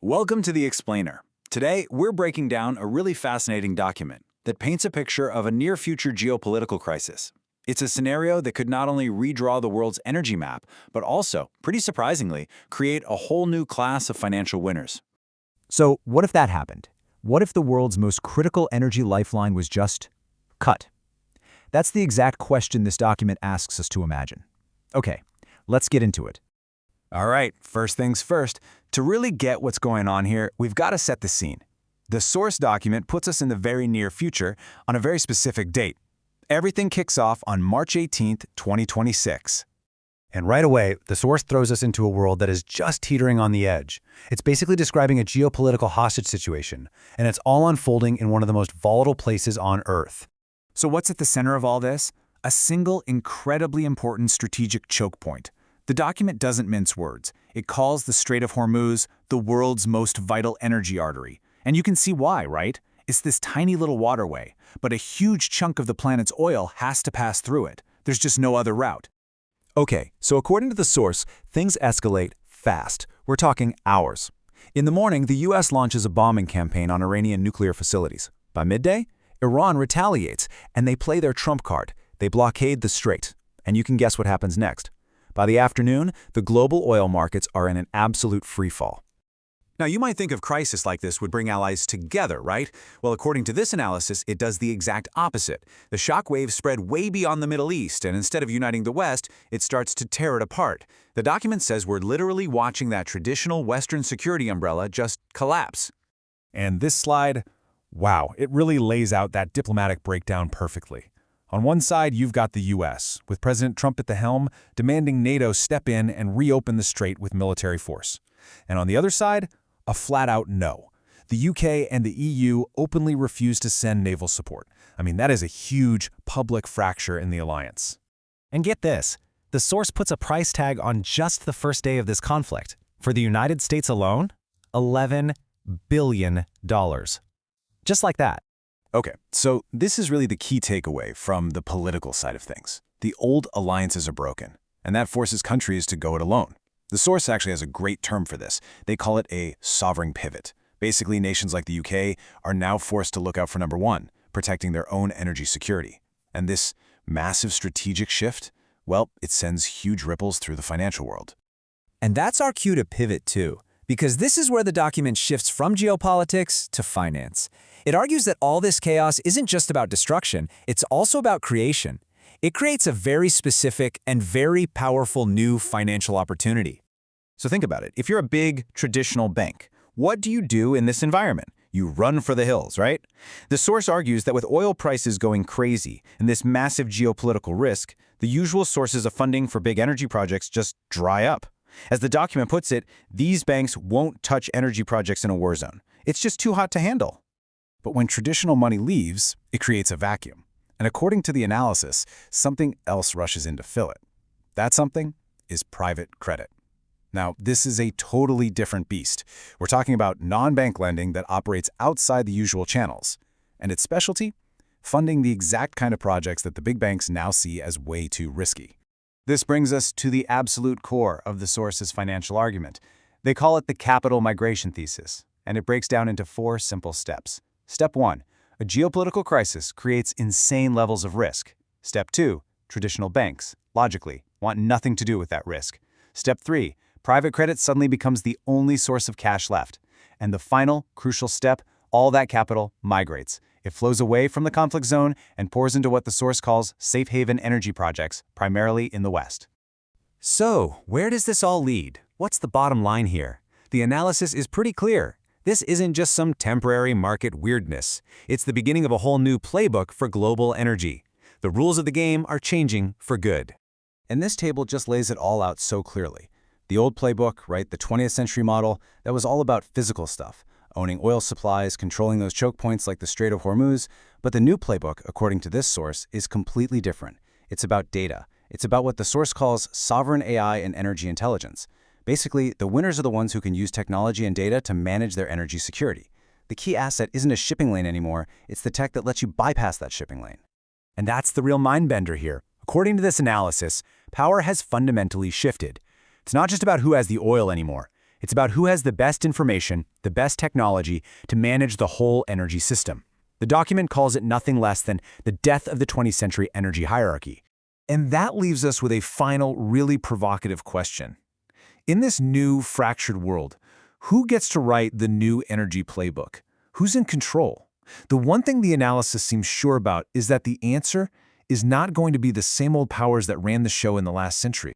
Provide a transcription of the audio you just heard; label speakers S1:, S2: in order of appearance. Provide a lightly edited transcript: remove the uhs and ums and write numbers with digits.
S1: Welcome to The Explainer. Today, we're breaking down a really fascinating document that paints a picture of a near-future geopolitical crisis. It's a scenario that could not only redraw the world's energy map, but also, pretty surprisingly, create a whole new class of financial winners.
S2: So what if that happened? What if the world's most critical energy lifeline was just cut? That's the exact question this document asks us to imagine. Okay, let's get into it.
S1: All right, first things first, to really get what's going on here, we've got to set the scene. The source document puts us in the very near future on a very specific date. Everything kicks off on March 18th, 2026.
S2: And right away, the source throws us into a world that is just teetering on the edge. It's basically describing a geopolitical hostage situation, and it's all unfolding in one of the most volatile places on Earth.
S1: So what's at the center of all this? A single, incredibly important strategic choke point. The document doesn't mince words. It calls the Strait of Hormuz the world's most vital energy artery. And you can see why, right? It's this tiny little waterway, but a huge chunk of the planet's oil has to pass through it. There's just no other route.
S2: Okay, so according to the source, things escalate fast. We're talking hours. In the morning, the US launches a bombing campaign on Iranian nuclear facilities. By midday, Iran retaliates, and they play their trump card. They blockade the strait. And you can guess what happens next. By the afternoon, the global oil markets are in an absolute freefall.
S1: Now, you might think a crisis like this would bring allies together, right? Well, according to this analysis, it does the exact opposite. The shockwaves spread way beyond the Middle East, and instead of uniting the West, it starts to tear it apart. The document says we're literally watching that traditional Western security umbrella just collapse.
S3: And this slide, wow, it really lays out that diplomatic breakdown perfectly. On one side, you've got the U.S., with President Trump at the helm, demanding NATO step in and reopen the strait with military force. And on the other side, a flat-out no. The UK and the EU openly refuse to send naval support. I mean, that is a huge public fracture in the alliance.
S2: And get this, the source puts a price tag on just the first day of this conflict. For the United States alone, $11 billion. Just like that.
S1: Okay, so this is really the key takeaway from the political side of things. The old alliances are broken, and that forces countries to go it alone. The source actually has a great term for this. They call it a sovereign pivot. Basically, nations like the UK are now forced to look out for number one, protecting their own energy security. And this massive strategic shift, well, it sends huge ripples through the financial world.
S4: And that's our cue to pivot too, because this is where the document shifts from geopolitics to finance. It argues that all this chaos isn't just about destruction, it's also about creation. It creates a very specific and very powerful new financial opportunity.
S1: So think about it. If you're a big, traditional bank, what do you do in this environment? You run for the hills, right? The source argues that with oil prices going crazy and this massive geopolitical risk, the usual sources of funding for big energy projects just dry up. As the document puts it, these banks won't touch energy projects in a war zone. It's just too hot to handle. But when traditional money leaves, it creates a vacuum. And according to the analysis, something else rushes in to fill it. That something is private credit. Now, this is a totally different beast. We're talking about non-bank lending that operates outside the usual channels. And its specialty? Funding the exact kind of projects that the big banks now see as way too risky. This brings us to the absolute core of the source's financial argument. They call it the capital migration thesis, and it breaks down into 4 simple steps. Step 1, a geopolitical crisis creates insane levels of risk. Step 2, traditional banks, logically, want nothing to do with that risk. Step 3, private credit suddenly becomes the only source of cash left. And the final, crucial step, all that capital migrates. It flows away from the conflict zone and pours into what the source calls safe haven energy projects, primarily in the West.
S4: So, where does this all lead? What's the bottom line here? The analysis is pretty clear. This isn't just some temporary market weirdness. It's the beginning of a whole new playbook for global energy. The rules of the game are changing for good.
S1: And this table just lays it all out so clearly. The old playbook, right, the 20th century model, that was all about physical stuff, owning oil supplies, controlling those choke points like the Strait of Hormuz. But the new playbook, according to this source, is completely different. It's about data. It's about what the source calls sovereign AI and energy intelligence. Basically, the winners are the ones who can use technology and data to manage their energy security. The key asset isn't a shipping lane anymore, it's the tech that lets you bypass that shipping lane.
S2: And that's the real mind bender here. According to this analysis, power has fundamentally shifted. It's not just about who has the oil anymore. It's about who has the best information, the best technology to manage the whole energy system. The document calls it nothing less than the death of the 20th century energy hierarchy.
S3: And that leaves us with a final, really provocative question. In this new, fractured world, who gets to write the new energy playbook? Who's in control? The one thing the analysis seems sure about is that the answer is not going to be the same old powers that ran the show in the last century.